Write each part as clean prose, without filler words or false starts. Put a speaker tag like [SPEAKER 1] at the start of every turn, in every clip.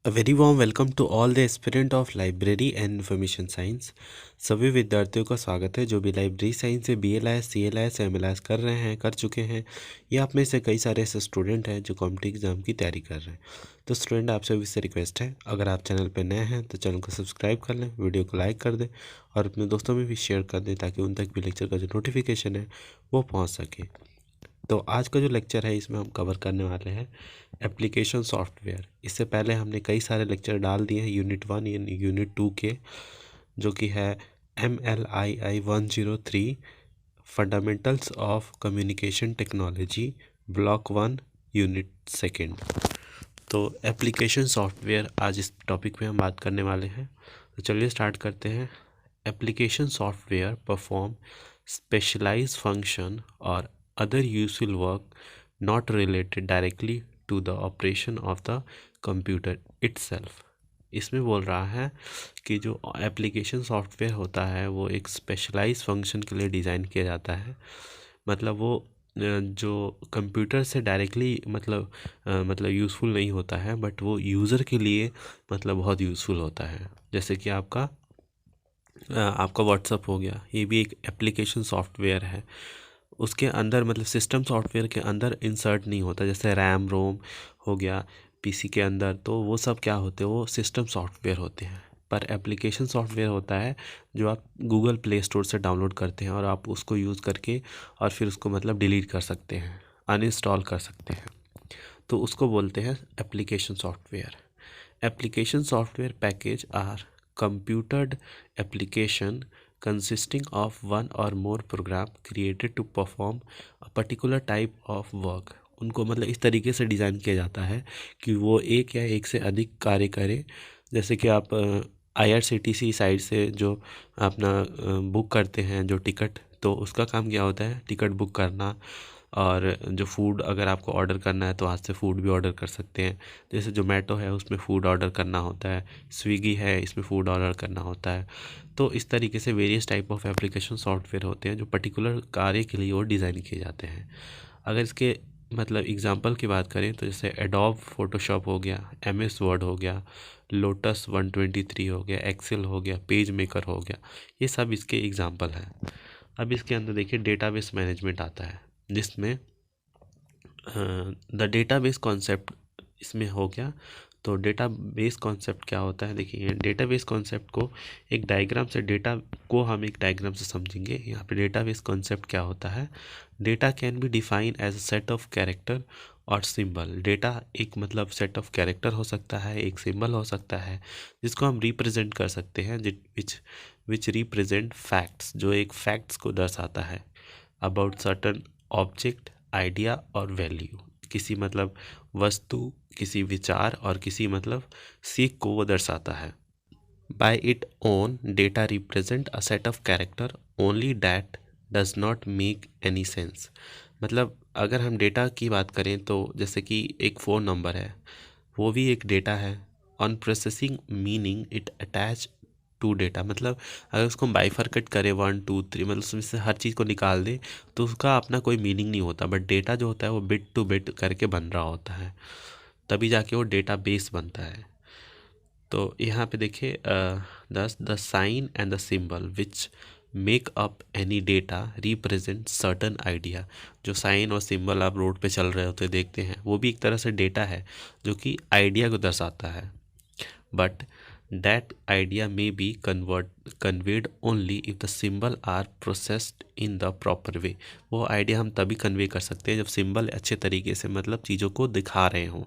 [SPEAKER 1] A very warm welcome to all the aspirant of library and information science. सभी विद्यार्थियों का स्वागत है जो भी लाइब्रेरी साइंस से BLIS CLIS MLIS कर रहे हैं, कर चुके हैं, या आप में से कई सारे ऐसे स्टूडेंट हैं जो कॉम्पिटिटिव एग्जाम की तैयारी कर रहे हैं। तो स्टूडेंट आप सभी से रिक्वेस्ट है, अगर आप चैनल पर नए हैं तो चैनल को सब्सक्राइब कर लें, वीडियो को लाइक कर दें और अपने दोस्तों में भी शेयर कर दें ताकि उन तक भी लेक्चर का जो नोटिफिकेशन है वो पहुँच सके। तो आज का जो लेक्चर है इसमें हम कवर करने वाले हैं एप्लीकेशन सॉफ्टवेयर। इससे पहले हमने कई सारे लेक्चर डाल दिए हैं यूनिट 1 यूनिट 2 के, जो कि है MLII 103 fundamentals of communication technology block 1 unit 2। तो एप्लीकेशन सॉफ्टवेयर आज इस टॉपिक में हम बात करने वाले हैं। तो चलिए स्टार्ट करते हैं। Application software perform specialised function और other useful work not related directly to the operation of the computer itself। इसमें बोल रहा है कि जो एप्लीकेशन सॉफ्टवेयर होता है वो एक स्पेशलाइज फंक्शन के लिए डिज़ाइन किया जाता है। मतलब वो जो कंप्यूटर से डायरेक्टली मतलब यूज़फुल नहीं होता है, बट वो यूज़र के लिए मतलब बहुत यूज़फुल होता है। जैसे कि आपका व्हाट्सअप हो गया, ये भी एक एप्लीकेशन सॉफ्टवेयर है। उसके अंदर मतलब सिस्टम सॉफ्टवेयर के अंदर इंसर्ट नहीं होता, जैसे रैम रोम हो गया पीसी के अंदर, तो वो सब क्या होते हैं, वो सिस्टम सॉफ्टवेयर होते हैं। पर एप्लीकेशन सॉफ्टवेयर होता है जो आप गूगल प्ले स्टोर से डाउनलोड करते हैं और आप उसको यूज़ करके और फिर उसको मतलब डिलीट कर सकते हैं, अनइंस्टॉल कर सकते हैं। तो उसको बोलते हैं application software. Application software package are computed application consisting of one or more program created to perform a particular type of work। उनको मतलब इस तरीके से डिज़ाइन किया जाता है कि वो एक या एक से अधिक कार्य करे। जैसे कि आप IRCTC साइट से जो अपना बुक करते हैं जो टिकट, तो उसका काम क्या होता है, टिकट बुक करना। और जो फूड अगर आपको ऑर्डर करना है तो आज से फूड भी ऑर्डर कर सकते हैं। जैसे जोमेटो है उसमें फ़ूड ऑर्डर करना होता है, स्विगी है इसमें फ़ूड ऑर्डर करना होता है। तो इस तरीके से various type of application software होते हैं जो पर्टिकुलर कार्य के लिए वो डिज़ाइन किए जाते हैं। अगर इसके मतलब एग्जांपल की बात करें तो जैसे एडोब फोटोशॉप हो गया, MS वर्ड हो गया, लोटस 123 हो गया, एक्सेल हो गया, पेज मेकर हो गया, ये सब इसके एग्जांपल हैं। अब इसके अंदर देखिए डेटाबेस मैनेजमेंट आता है, जिसमें द डेटाबेस कॉन्सेप्ट इसमें हो गया। तो डेटाबेस कॉन्सेप्ट क्या होता है, देखिए डेटाबेस कॉन्सेप्ट को एक डायग्राम से हम एक डायग्राम से समझेंगे। यहाँ पे डेटाबेस कॉन्सेप्ट क्या होता है, data can be define as a set of character और सिंबल। डेटा एक मतलब सेट ऑफ कैरेक्टर हो सकता है, एक सिंबल हो सकता है, जिसको हम रिप्रेजेंट कर सकते हैं, विच रिप्रेजेंट फैक्ट्स, जो एक फैक्ट्स को दर्शाता है अबाउट सर्टन ऑब्जेक्ट, आइडिया और वैल्यू। किसी मतलब वस्तु, किसी विचार और किसी मतलब सीख को वो दर्शाता है। By it own data represent a set of character only that does not make any sense. मतलब अगर हम डेटा की बात करें तो जैसे कि एक फ़ोन नंबर है, वो भी एक डेटा है। On processing meaning it attach to data. मतलब अगर उसको हम बाइफरकट करें 1 2 3, मतलब उसमें से हर चीज़ को निकाल दें तो उसका अपना कोई मीनिंग नहीं होता, बट डेटा जो होता है वो बिट टू बिट करके बन रहा होता है, तभी जाके वो डेटा बेस बनता है। तो यहाँ पे देखिए the sign and the symbol which make up any data represent certain idea. जो साइन और सिंबल आप रोड पे चल रहे होते देखते हैं, वो भी एक तरह से डेटा है जो कि आइडिया को दर्शाता है। But that idea may be conveyed only if the symbol are processed in the proper way। वो आइडिया हम तभी कन्वे कर सकते हैं जब सिंबल अच्छे तरीके से मतलब चीज़ों को दिखा रहे हों।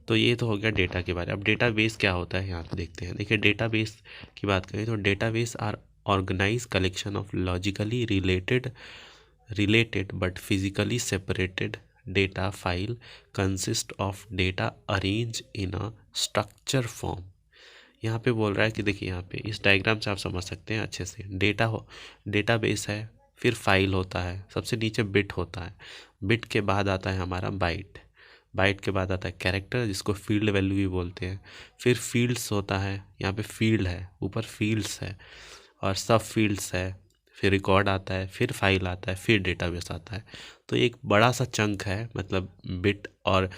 [SPEAKER 1] तो ये तो हो गया डेटा के बारे में। अब डेटाबेस क्या होता है यहाँ पे देखते हैं। देखिए डेटाबेस की बात करें तो database are organise collection of logically related but physically separated data file consist of data arrange in a structure form. यहाँ पे बोल रहा है कि देखिए यहाँ पे इस डायग्राम से आप समझ सकते हैं अच्छे से। डेटाबेस है, फिर फाइल होता है, सबसे नीचे बिट होता है, बिट के बाद आता है हमारा बाइट, बाइट के बाद आता है कैरेक्टर जिसको फील्ड वैल्यू भी बोलते हैं, फिर फील्ड्स होता है, यहाँ पे फील्ड है, ऊपर फील्ड्स है और सब फील्ड्स है, फिर रिकॉर्ड आता है, फिर फाइल आता है, फिर डेटाबेस आता है। तो एक बड़ा सा चंक है मतलब बिट और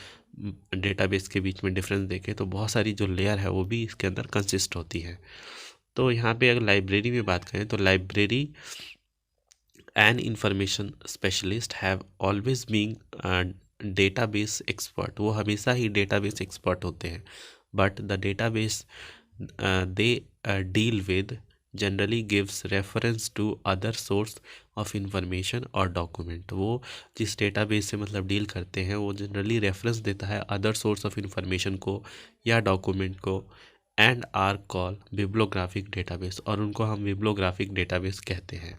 [SPEAKER 1] डेटाबेस के बीच में डिफरेंस देखें तो बहुत सारी जो लेयर है वो भी इसके अंदर कंसिस्ट होती है। तो यहाँ पे अगर लाइब्रेरी में बात करें तो library and information specialist have always being database expert, वो हमेशा ही डेटाबेस एक्सपर्ट होते हैं। But the database they deal with generally gives reference to other source of information और डॉक्यूमेंट, वो जिस डेटाबेस से मतलब डील करते हैं वो जनरली रेफरेंस देता है अदर सोर्स ऑफ इंफॉर्मेशन को या डॉक्यूमेंट को, and are call bibliographic database, और उनको हम बिब्लोग्राफिक डेटाबेस कहते हैं।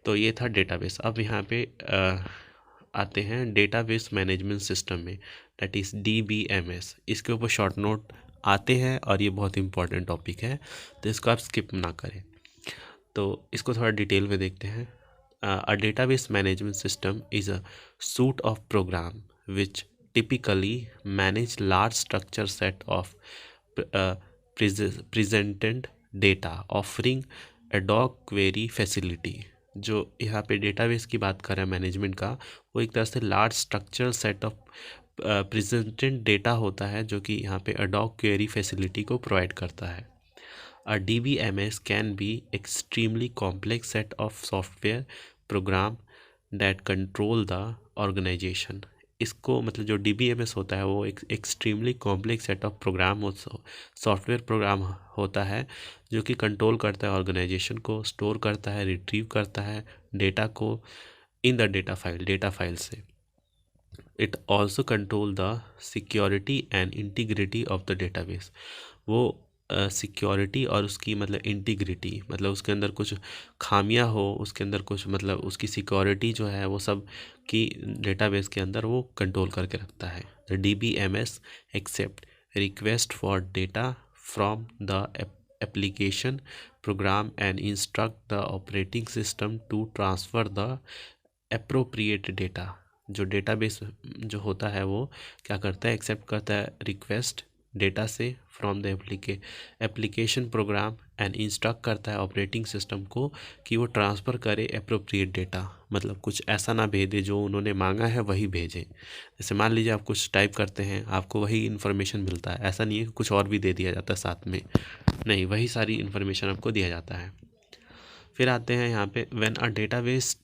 [SPEAKER 1] तो ये था डेटाबेस। अब यहाँ पे आते हैं डेटाबेस मैनेजमेंट सिस्टम में, दैट इज़ DBMS। इसके ऊपर शॉर्ट नोट आते हैं और ये बहुत इंपॉर्टेंट टॉपिक है, तो इसको आप स्किप ना करें। तो इसको थोड़ा डिटेल में देखते हैं। A database management system is a suite of program which typically manage large structure set of presented data offering ad hoc query facility। जो यहाँ पे डेटाबेस की बात कर रहे हैं मैनेजमेंट का, वो एक तरह से large structure set of presented data होता है जो कि यहाँ पे ad hoc query facility को प्रोवाइड करता है। A DBMS can be extremely complex set of software program that control the organization। इसको मतलब जो DBMS होता है वो एक extremely complex set of program software program होता है जो कि कंट्रोल करता है ऑर्गेनाइजेशन को, स्टोर करता है, रिट्रीव करता है डेटा को इन द डेटा फाइल से। It also control the security and integrity of the database. वो सिक्योरिटी और उसकी मतलब इंटीग्रिटी, मतलब उसके अंदर कुछ खामियां हो, उसके अंदर कुछ मतलब उसकी सिक्योरिटी जो है वो सब की डेटाबेस के अंदर वो कंट्रोल करके रखता है। The DBMS accept request for data from the application program and instruct the operating system to transfer the appropriate data. जो डेटाबेस जो होता है वो क्या करता है, एक्सेप्ट करता है रिक्वेस्ट डेटा से from the application program and instruct करता है ऑपरेटिंग सिस्टम को कि वो ट्रांसफ़र करे अप्रोप्रिएट डेटा, मतलब कुछ ऐसा ना भेजे जो उन्होंने मांगा है वही भेजें। जैसे मान लीजिए आप कुछ टाइप करते हैं, आपको वही इन्फॉर्मेशन मिलता है, ऐसा नहीं है कि कुछ और भी दे दिया जाता है साथ में, नहीं, वही सारी इन्फॉर्मेशन आपको दिया जाता है। फिर आते हैं यहाँ पे, when a database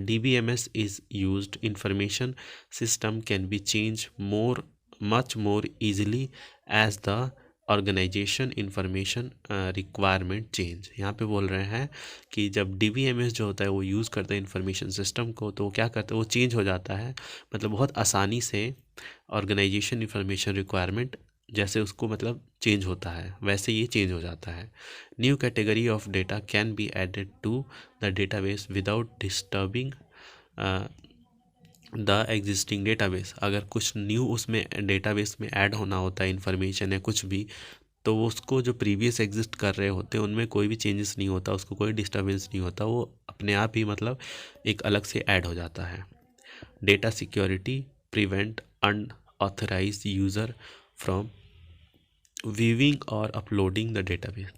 [SPEAKER 1] DBMS is used, information system can be changed much more easily as the organization information requirement change। यहाँ पे बोल रहे हैं कि जब DBMS जो होता है वो यूज़ करता है इंफॉर्मेशन सिस्टम को, तो वो क्या करता है, वो चेंज हो जाता है, मतलब बहुत आसानी से ऑर्गेनाइजेशन इंफॉर्मेशन रिक्वायरमेंट जैसे उसको मतलब चेंज होता है वैसे ये चेंज हो जाता है। New category of data can be added to the database without disturbing the existing database. अगर कुछ न्यू उसमें डेटाबेस में ऐड होना होता है इंफॉर्मेशन या कुछ भी, तो उसको जो प्रीवियस एग्जिस्ट कर रहे होते हैं उनमें कोई भी चेंजेस नहीं होता, उसको कोई डिस्टर्बेंस नहीं होता, वो अपने आप ही मतलब एक अलग से ऐड हो जाता है। Data security prevent unauthorised user from viewing और अपलोडिंग द डेटाबेस।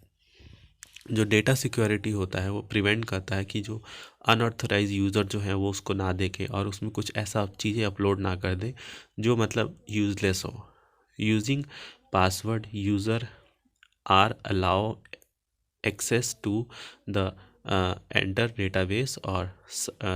[SPEAKER 1] जो डेटा सिक्योरिटी होता है वो प्रिवेंट करता है कि जो अनऑथराइज यूज़र जो है वो उसको ना देखे और उसमें कुछ ऐसा चीज़ें अपलोड ना कर दे जो मतलब यूज़लेस हो। Using password user are allow access to the enter database और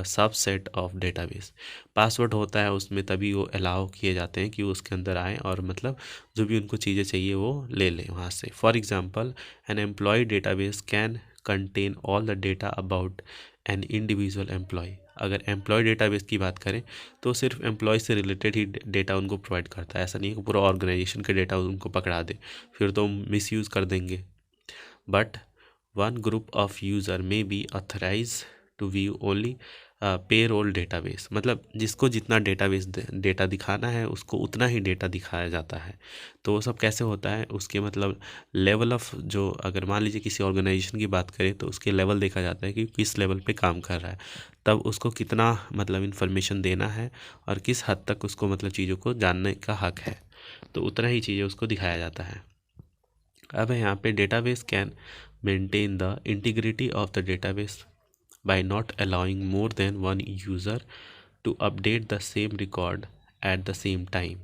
[SPEAKER 1] सबसेट ऑफ डेटाबेस। पासवर्ड होता है उसमें, तभी वो अलाउ किए जाते हैं कि वो उसके अंदर आएँ और मतलब जो भी उनको चीज़ें चाहिए वो ले लें वहाँ से। For example, an employee database can contain all the data about an individual employee. अगर एम्प्लॉय डेटाबेस की बात करें तो सिर्फ एम्प्लॉय से रिलेटेड ही डेटा उनको प्रोवाइड करता है, ऐसा नहीं है कि पूरा ऑर्गेनाइजेशन का डेटा उनको पकड़ा दे, फिर तो मिसयूज़ कर देंगे। But one group of user may be authorized to view only payroll database। मतलब जिसको जितना डेटा दिखाना है उसको उतना ही डेटा दिखाया जाता है। तो वो सब कैसे होता है, उसके मतलब लेवल ऑफ, जो अगर मान लीजिए किसी ऑर्गेनाइजेशन की बात करें तो उसके लेवल देखा जाता है कि किस लेवल पे काम कर रहा है, तब उसको कितना मतलब इन्फॉर्मेशन देना है और किस हद तक उसको मतलब चीज़ों को जानने का हक है, तो उतना ही चीज़ें उसको दिखाया जाता है। अब यहाँ पे database can maintain the integrity of the database by not allowing more than one user to update the same record at the same time.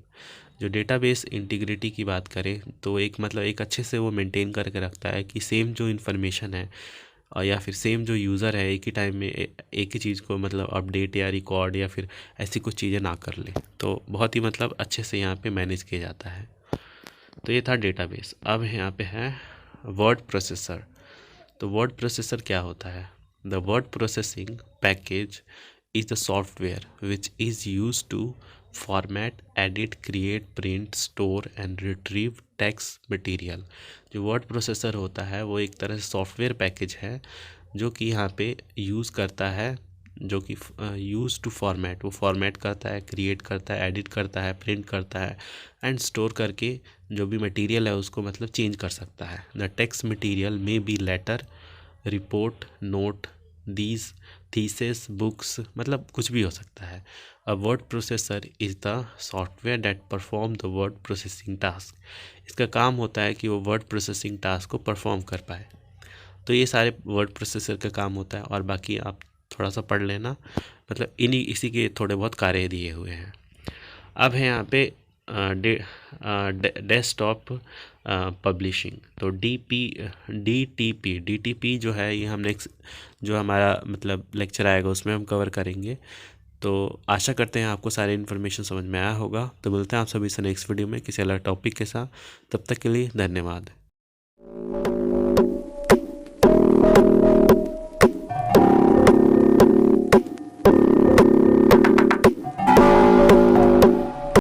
[SPEAKER 1] जो डेटाबेस इंटीग्रिटी की बात करें तो एक मतलब एक अच्छे से वो मेंटेन करके रखता है कि सेम जो इन्फॉर्मेशन है और या फिर सेम जो यूज़र है एक ही टाइम में एक ही चीज़ को मतलब अपडेट या रिकॉर्ड या फिर ऐसी कुछ चीज़ें ना कर ले। तो बहुत ही मतलब अच्छे से यहाँ पे मैनेज किया जाता है। तो ये था डेटाबेस। अब यहाँ पे है वर्ड प्रोसेसर। तो वर्ड प्रोसेसर क्या होता है? The word processing package is the software which is used to format, edit, create, print, store and retrieve text material। जो वर्ड प्रोसेसर होता है वो एक तरह से सॉफ्टवेयर पैकेज है जो कि यहाँ पे यूज़ करता है, जो कि यूज़ टू फॉर्मेट, वो फॉर्मेट करता है, क्रिएट करता है, एडिट करता है, प्रिंट करता है एंड स्टोर करके जो भी मटेरियल है उसको मतलब चेंज कर सकता है। द टेक्स्ट मटेरियल में be letter, report, note, these, thesis, books, मतलब कुछ भी हो सकता है। A word processor is the software that perform the word processing task. इसका काम होता है कि वो वर्ड प्रोसेसिंग टास्क को परफॉर्म कर पाए। तो ये सारे वर्ड प्रोसेसर का काम होता है और बाकी आप थोड़ा सा पढ़ लेना, मतलब इसी के थोड़े बहुत कार्य दिए हुए हैं। अब है यहाँ पे डेस्कटॉप पब्लिशिंग। तो डी टी पी जो है ये हम नेक्स्ट जो हमारा मतलब लेक्चर आएगा उसमें हम कवर करेंगे। तो आशा करते हैं आपको सारी इन्फॉर्मेशन समझ में आया होगा। तो मिलते हैं आप सभी से नेक्स्ट वीडियो में किसी अलग टॉपिक के साथ। तब तक के लिए धन्यवाद।